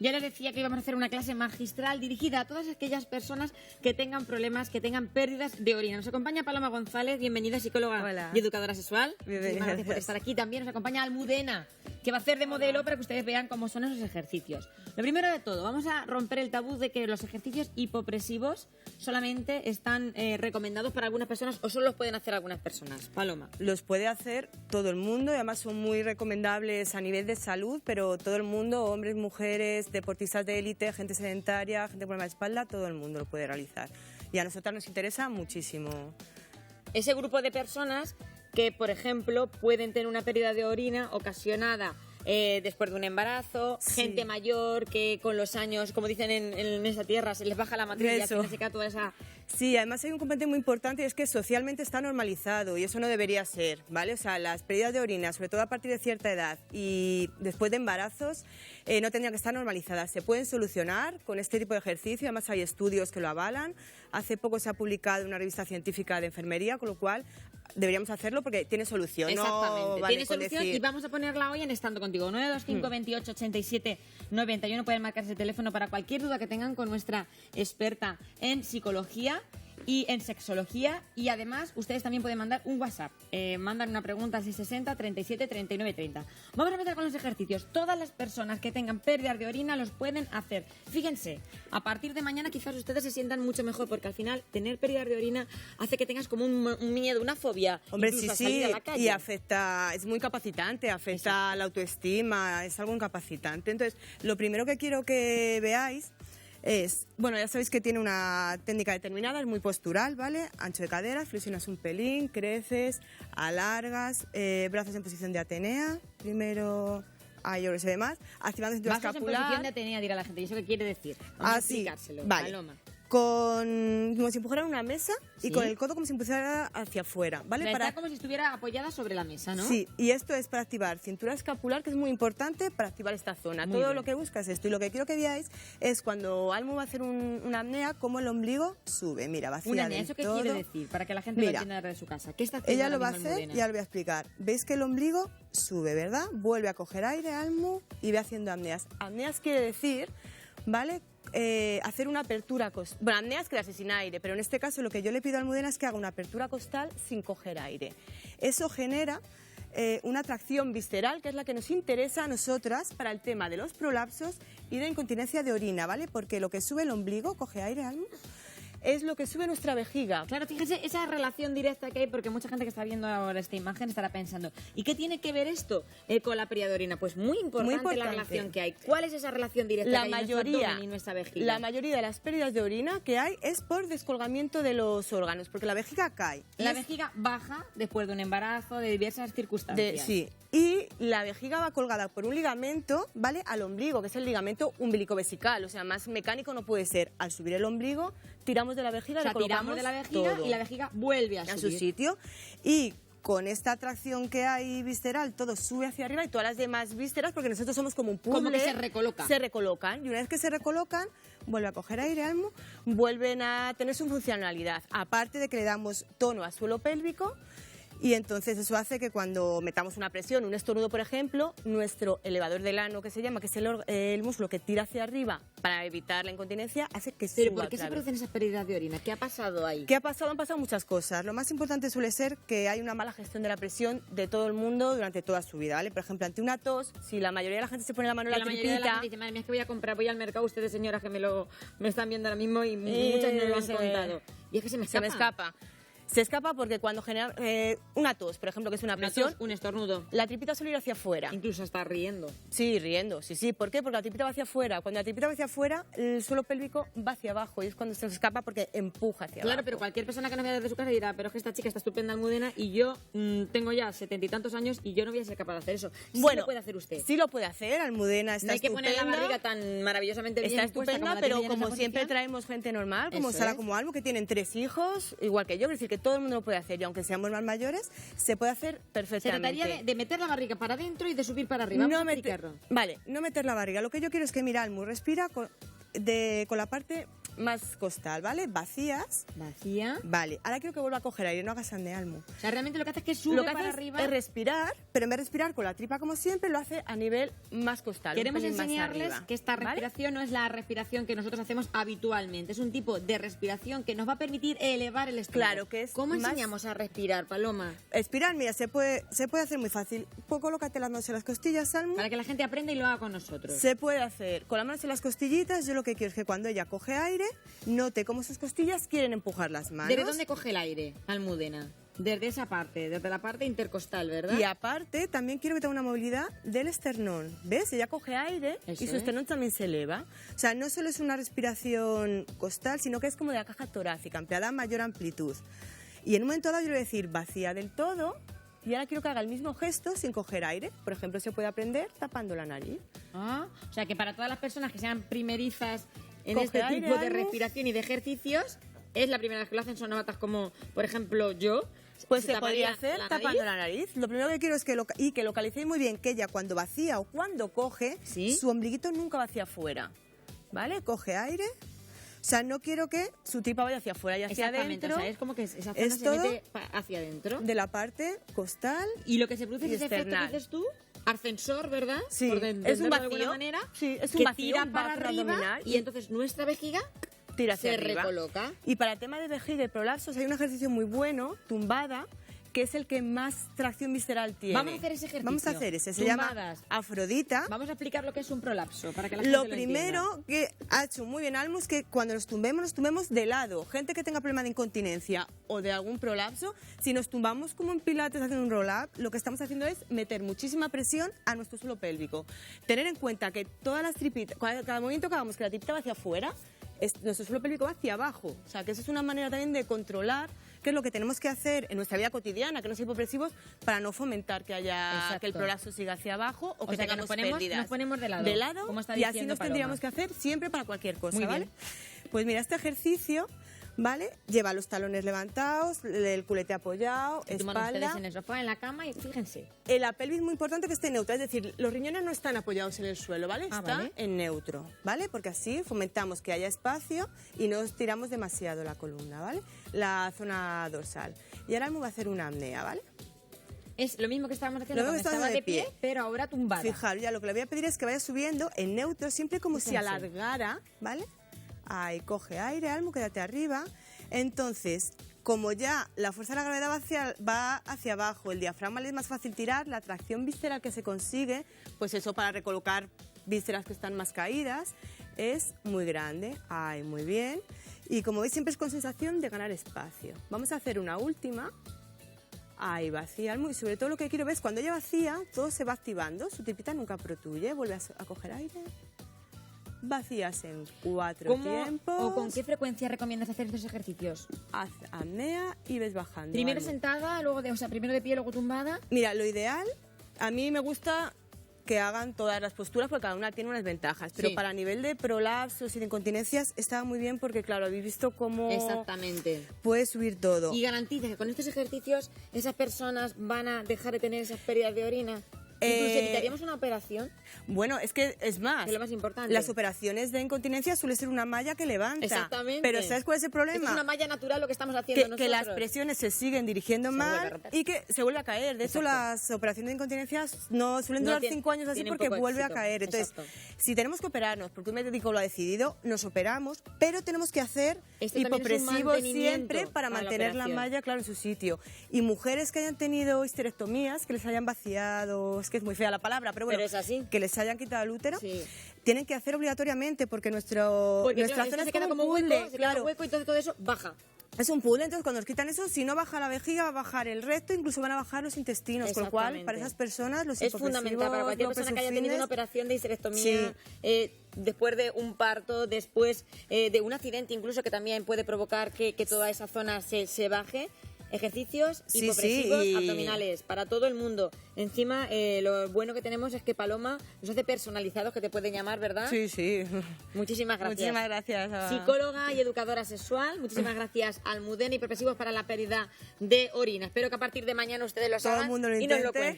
Ya les decía que íbamos a hacer una clase magistral dirigida a todas aquellas personas que tengan problemas, que tengan pérdidas de orina. Nos acompaña Paloma González, bienvenida, psicóloga y educadora sexual. Muchísimas gracias por estar aquí. También nos acompaña Almudena, que va a hacer de modelo para que ustedes vean cómo son esos ejercicios. Lo primero de todo, vamos a romper el tabú de que los ejercicios hipopresivos solamente están recomendados para algunas personas o solo los pueden hacer algunas personas. Paloma. Los puede hacer todo el mundo y además son muy recomendables a nivel de salud, pero todo el mundo, hombres, mujeres, deportistas de élite, gente sedentaria, gente con problema de espalda, todo el mundo lo puede realizar. Y a nosotras nos interesa muchísimo. Ese grupo de personas que, por ejemplo, pueden tener una pérdida de orina ocasionada después de un embarazo, gente mayor que con los años, como dicen en esa tierra, se les baja la matriz y al final se queda toda esa... Sí, además hay un componente muy importante y es que socialmente está normalizado y eso no debería ser, ¿vale? O sea, las pérdidas de orina, sobre todo a partir de cierta edad y después de embarazos, no tendrían que estar normalizadas. Se pueden solucionar con este tipo de ejercicio, además hay estudios que lo avalan. Hace poco se ha publicado en una revista científica de enfermería, con lo cual deberíamos hacerlo porque tiene solución. Exactamente, no vale tiene solución y vamos a ponerla hoy en Estando Contigo. 925 28 87 91, pueden marcar ese teléfono para cualquier duda que tengan con nuestra experta en psicología y en sexología, y además ustedes también pueden mandar un WhatsApp, mandan una pregunta al 660 37 39 30. Vamos a empezar con los ejercicios. Todas las personas que tengan pérdidas de orina los pueden hacer. Fíjense, a partir de mañana quizás ustedes se sientan mucho mejor, porque al final tener pérdidas de orina hace que tengas como un miedo, una fobia. Hombre, sí, a la calle. Y afecta, es muy capacitante, afecta la autoestima, es algo incapacitante. Entonces, lo primero que quiero que veáis es, bueno, ya sabéis que tiene una técnica determinada, es muy postural, ¿vale? Ancho de caderas, flexionas un pelín, creces, alargas, brazos en posición de Atenea, primero, yo creo que se ve más, activando el cinturón escapular. Brazos en posición de Atenea, dirá la gente, ¿y eso qué quiere decir? Vamos a explicárselo, vale. Paloma. Como si empujaran una mesa y con el codo como si empujara hacia afuera, ¿vale? Está como si estuviera apoyada sobre la mesa, ¿no? Sí, y esto es para activar cintura escapular, que es muy importante para activar esta zona. Todo lo que busca es esto. Y lo que quiero que veáis es cuando Almu va a hacer una apnea, cómo el ombligo sube. Mira, va hacia una apnea, ¿eso qué quiere decir? Para que la gente lo entienda desde su casa. ¿Qué está haciendo? Ella lo va a hacer y ya lo voy a explicar. ¿Veis que el ombligo sube, verdad? Vuelve a coger aire, Almu, y ve haciendo apneas. Apneas quiere decir, ¿vale?, hacer una apertura costal. Bueno, apnea es quedarse sin aire, pero en este caso lo que yo le pido a Almudena es que haga una apertura costal sin coger aire. Eso genera una tracción visceral, que es la que nos interesa a nosotras para el tema de los prolapsos y de incontinencia de orina, ¿vale? Porque lo que sube el ombligo, coge aire, Almu, es lo que sube nuestra vejiga. Claro, fíjense esa relación directa que hay, porque mucha gente que está viendo ahora esta imagen estará pensando, ¿y qué tiene que ver esto con la pérdida de orina? Pues muy importante la relación que hay. ¿Cuál es esa relación directa que hay en nuestro abdomen y nuestra vejiga? La mayoría de las pérdidas de orina que hay es por descolgamiento de los órganos, porque la vejiga cae. La vejiga baja después de un embarazo, de diversas circunstancias. Sí, y la vejiga va colgada por un ligamento, ¿vale?, al ombligo, que es el ligamento umbilico-vesical, o sea, más mecánico no puede ser. Al subir el ombligo, tiramos de la vejiga, o sea, tiramos de la vejiga todo, y la vejiga vuelve a su sitio. Y con esta atracción que hay visceral, todo sube hacia arriba y todas las demás vísceras, porque nosotros somos como un puzzle, como que se recolocan. Se recolocan, y una vez que se recolocan, vuelve a coger aire, Almu, vuelven a tener su funcionalidad, aparte de que le damos tono al suelo pélvico. Y entonces eso hace que cuando metamos una presión, un estornudo, por ejemplo, nuestro elevador del ano, que se llama, que es el músculo que tira hacia arriba para evitar la incontinencia, hace que suba. ¿Pero por qué se producen esas pérdidas de orina? ¿Qué ha pasado ahí? ¿Qué ha pasado? Han pasado muchas cosas. Lo más importante suele ser que hay una mala gestión de la presión de todo el mundo durante toda su vida, ¿vale? Por ejemplo, ante una tos, si la mayoría de la gente se pone la mano en la tripita... La mayoría de la gente dice, madre mía, es que voy a comprar, voy al mercado, ustedes señoras que me están viendo ahora mismo y muchas no lo han contado. Y es que se me escapa. Se escapa porque cuando genera una tos, por ejemplo, que es una presión... Una tos, un estornudo. La tripita suele ir hacia afuera. Incluso está riendo. Sí, riendo, sí. ¿Por qué? Porque la tripita va hacia afuera. Cuando la tripita va hacia afuera, el suelo pélvico va hacia abajo y es cuando se nos escapa porque empuja hacia abajo. Claro, pero cualquier persona que no vea desde su casa dirá, pero es que esta chica está estupenda, Almudena, y yo tengo ya 70 y tantos años y yo no voy a ser capaz de hacer eso. Bueno, lo puede hacer usted. Sí lo puede hacer, Almudena está estupenda. No hay que poner la barriga tan maravillosamente bien. Está estupenda, pero como siempre traemos gente normal, como Sara, como Almu, que tienen 3 hijos, igual que yo, es decir, que todo el mundo lo puede hacer. Y aunque seamos más mayores, se puede hacer perfectamente. Se trataría de meter la barriga para adentro y de subir para arriba. Vale, no meter la barriga. Lo que yo quiero es que, mira, Almu, respira con la parte más costal, ¿vale? Vacías. Vacía. Vale, ahora quiero que vuelva a coger aire, no hagas apnea, Almu. O sea, realmente lo que hace es que sube Lo que para hace arriba. es respirar, pero en vez de respirar con la tripa como siempre, lo hace a nivel más costal. Queremos un pelín más enseñarles arriba, que esta ¿vale? respiración no es la respiración que nosotros hacemos habitualmente. Es un tipo de respiración que nos va a permitir elevar el estómago. Claro, que es ¿Cómo más- enseñamos a respirar, Paloma? Expirar, mira, se puede hacer muy fácil. Colócate las manos en las costillas, Almu. Para que la gente aprenda y lo haga con nosotros. Se puede hacer con las manos en las costillitas. Yo lo que quiero es que cuando ella coge aire, note cómo sus costillas quieren empujar las manos. ¿Desde dónde coge el aire, Almudena? Desde esa parte, desde la parte intercostal, ¿verdad? Y aparte, también quiero que tenga una movilidad del esternón. ¿Ves? Ella coge aire Eso y su es. esternón también se eleva. O sea, no solo es una respiración costal, sino que es como de la caja torácica, ampliada a mayor amplitud. Y en un momento dado yo le voy a decir vacía del todo. Y ahora quiero que haga el mismo gesto sin coger aire. Por ejemplo, se puede aprender tapando la nariz. Ah, o sea que para todas las personas que sean primerizas en Coge este aire, tipo de Almu. respiración y de ejercicios, es la primera vez que lo hacen, son novatas como, por ejemplo, yo. Pues se podría taparía hacer la tapando nariz. la nariz. Lo primero que quiero es que localicéis muy bien que ella cuando vacía o cuando coge, ¿Sí? su ombliguito nunca va hacia afuera. ¿Vale? Coge aire. O sea, no quiero que su tripa vaya hacia afuera y hacia Exactamente, adentro o sea, es como que esa zona es se todo mete hacia adentro. de la parte costal. Y lo que se produce y es ese efecto que external. dices tú, ascensor, ¿verdad? Sí, Por es un entenderlo de vacío. alguna manera, Sí, es un que vacío, tira un para vacío arriba abdominal y entonces nuestra vejiga tira hacia se arriba. recoloca. Y para el tema de vejiga y prolapsos hay un ejercicio muy bueno, tumbada, que es el que más tracción visceral tiene. Vamos a hacer ese ejercicio. Vamos a hacer ese. Se Tumbadas. llama Afrodita. Vamos a explicar lo que es un prolapso, para que la gente Lo lo primero entienda. que ha hecho muy bien Almu es que cuando nos tumbemos de lado. Gente que tenga problema de incontinencia o de algún prolapso, si nos tumbamos como en pilates haciendo un roll-up, lo que estamos haciendo es meter muchísima presión a nuestro suelo pélvico. Tener en cuenta que todas las tripitas, cada movimiento que hagamos que la tripita va hacia afuera, nuestro suelo pélvico va hacia abajo. O sea, que eso es una manera también de controlar qué es lo que tenemos que hacer en nuestra vida cotidiana, que no seamos hipopresivos, para no fomentar que Exacto. el prolapso siga hacia abajo o que sea, que tengamos nos ponemos de lado, De lado, como está y así diciendo nos Paloma. tendríamos que hacer siempre para cualquier cosa, Muy ¿vale? bien. Pues mira, este ejercicio, ¿vale? Lleva los talones levantados, el culete apoyado, Toman ustedes espalda. en el sofá, en la cama y fíjense. La pelvis es muy importante que esté neutra, es decir, los riñones no están apoyados en el suelo, ¿vale? Ah, Está vale. en neutro, ¿vale? Porque así fomentamos que haya espacio y no estiramos demasiado la columna, ¿vale? La zona dorsal. Y ahora me voy a hacer una apnea, ¿vale? Es lo mismo que estábamos haciendo Lo mismo cuando que estaba estaba de pie, pero ahora tumbada. Fijaros, ya lo que le voy a pedir es que vaya subiendo en neutro, siempre como si Fíjense. alargara, ¿vale? Ahí, coge aire, Almu, quédate arriba. Entonces, como ya la fuerza de la gravedad va hacia abajo, el diafragma le es más fácil tirar, la tracción visceral que se consigue, pues eso para recolocar vísceras que están más caídas, es muy grande. Ahí, muy bien. Y como veis, siempre es con sensación de ganar espacio. Vamos a hacer una última. Ahí vacía, Almu, y sobre todo lo que quiero ver es cuando ella vacía, todo se va activando, su tripita nunca protuye, vuelve a coger aire. Vacías en 4 ¿Cómo tiempos. o con qué frecuencia recomiendas hacer estos ejercicios? Haz apnea y ves bajando. Primero Almu. sentada, luego primero de pie, luego tumbada. Mira, lo ideal, a mí me gusta que hagan todas las posturas porque cada una tiene unas ventajas, pero Sí. para nivel de prolapsos y de incontinencias estaba muy bien porque, claro, habéis visto cómo Exactamente. puede subir todo. Y garantiza que con estos ejercicios esas personas van a dejar de tener esas pérdidas de orina. Incluso evitaríamos una operación, Bueno, es que es más. que es lo más importante. Las operaciones de incontinencia suele ser una malla que levanta. Exactamente. Pero ¿sabes cuál es el Esto es problema? una malla natural lo que estamos haciendo Que nosotros. las presiones se siguen dirigiendo Se vuelve a mal romper. y que se vuelve a caer. De hecho, Exacto. las operaciones de incontinencia no suelen No durar tienen- 5 años así tienen porque poco vuelve éxito. a caer. Entonces, Exacto. si tenemos que operarnos, porque un médico lo ha decidido, nos operamos, pero tenemos que hacer Esto también es un hipopresivos mantenimiento siempre para para la mantener la operación. malla, claro, en su sitio. Y mujeres que hayan tenido histerectomías, que les hayan vaciado, es que es muy fea la palabra, pero bueno, Pero es así. que les hayan quitado el útero, Sí. tienen que hacer obligatoriamente porque nuestra Porque zona claro, es se queda como como un hueco, puzzle, se queda claro. hueco y todo eso baja. Es un puzzle, entonces cuando nos quitan eso, si no baja la vejiga, va a bajar el recto, incluso van a bajar los intestinos, con lo cual Exactamente. para esas personas los Es fundamental para cualquier persona que haya tenido una operación de histerectomía, después de un parto, después de un accidente incluso que también puede provocar que toda esa zona se baje. Ejercicios Sí, hipopresivos sí, y- abdominales para todo el mundo. Encima, lo bueno que tenemos es que Paloma nos hace personalizados que te pueden llamar, ¿verdad? Sí, sí. Muchísimas gracias. Muchísimas gracias. Psicóloga y educadora sexual. Muchísimas gracias, Almudena, hiperpresivos para la pérdida de orina. Espero que a partir de mañana ustedes lo Todo el hagan mundo lo y nos lo intente. cuenten.